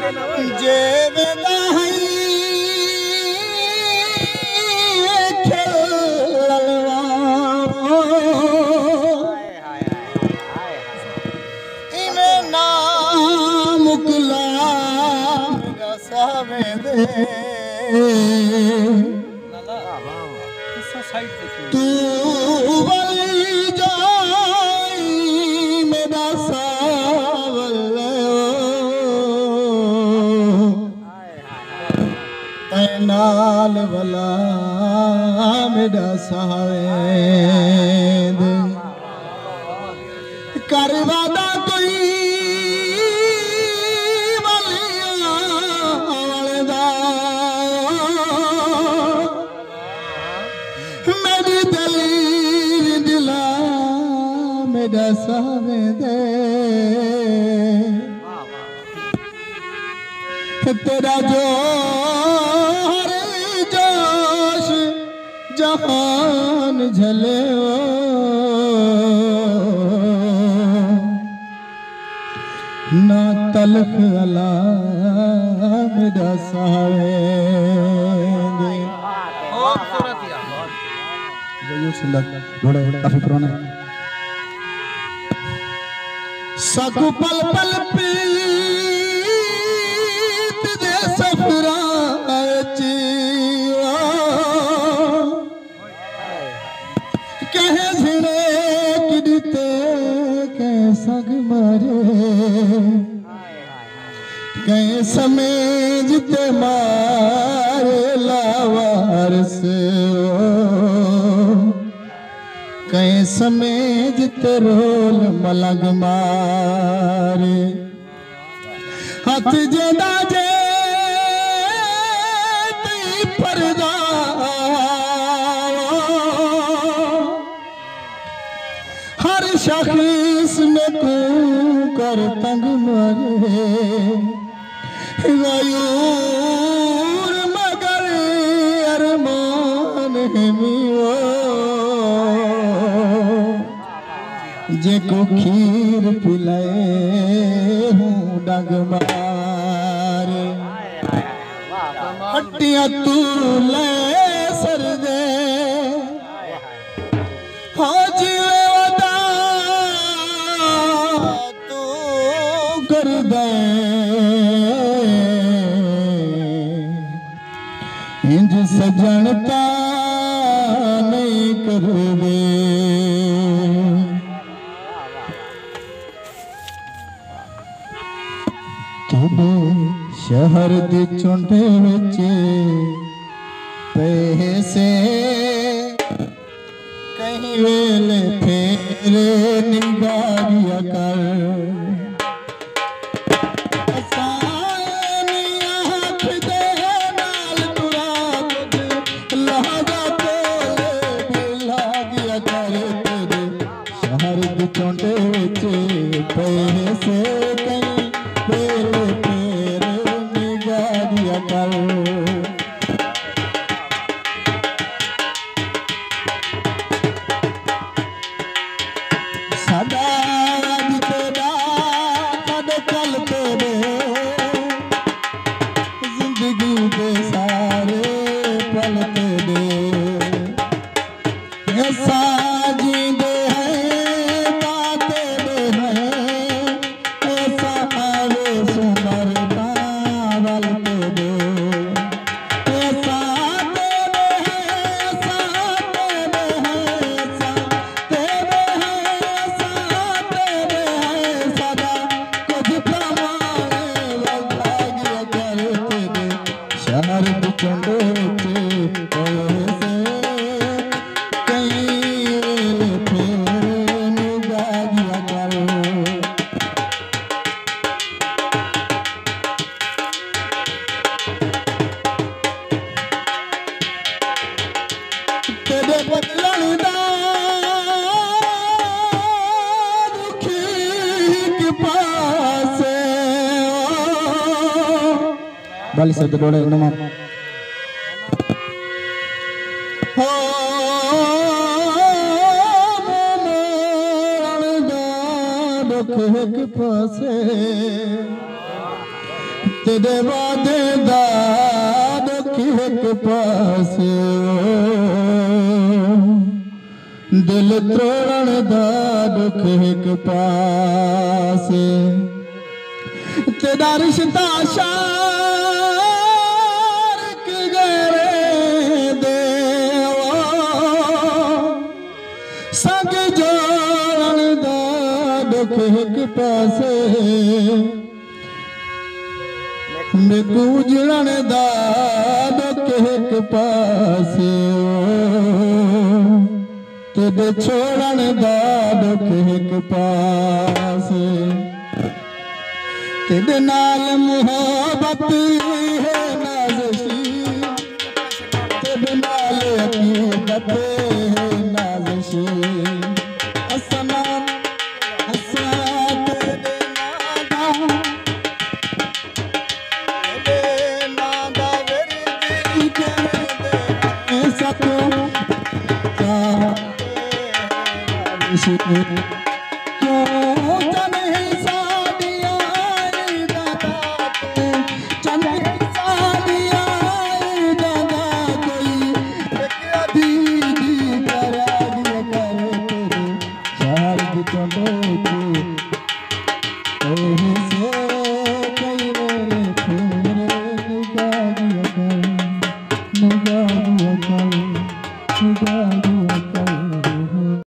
जे वेदा है खेलवा इमें नाम मुकला मेरा सावे दे तू वाली जाई मेरा सावल नाल वाला मेरा सावेद करवादा कोई वालिया वालदा मेरी दलील दिला मेरा सावेद तेरा जो जहान झले ना तलख अला मेरा सावे काफी पुराना सकु पल पल पीत दे सफरा कहे झिड़े किडते कहे सग मारे कहे समेजते मारे लावार से कहे समेजते रोल मलंग मारे हाथ जेदा जे पर्दा हर शख्स में को कर तंग मारे गायूर मगर अरमान है मियो जे को खीर पिलाए हूँ डंग मारे हट्टियाँ तू ले सर दे हाँ जीवे कर दे इंज सजनता नहीं कर दे तुबे शहर दे चुंडे विच पैसे कहीं वेले फेरे निगारिया कर चोंटे पैसे कहीं तेरे तेरे निगारिया कर सदा तेरा कद कल तेरे जिंदगी के सारे पल तेरे ऐसा जींदे Balik satu dole nama. तेरे वादे दा दुख एक पासे दिल त्रोड़न दा दुख एक पासे तेरा रिश्ता शारक गरे दे संग जोड़न दा दुख एक पासे मेकू उजड़न दा दुख एक पासे तेरे छोड़न दा दुख एक पासे तेरे नाल मोहब्बत है नाज़शी तेरे नाल अकीदत है नाज़शी असना असा तेरे नादा विरदी करे सको क्या क्यों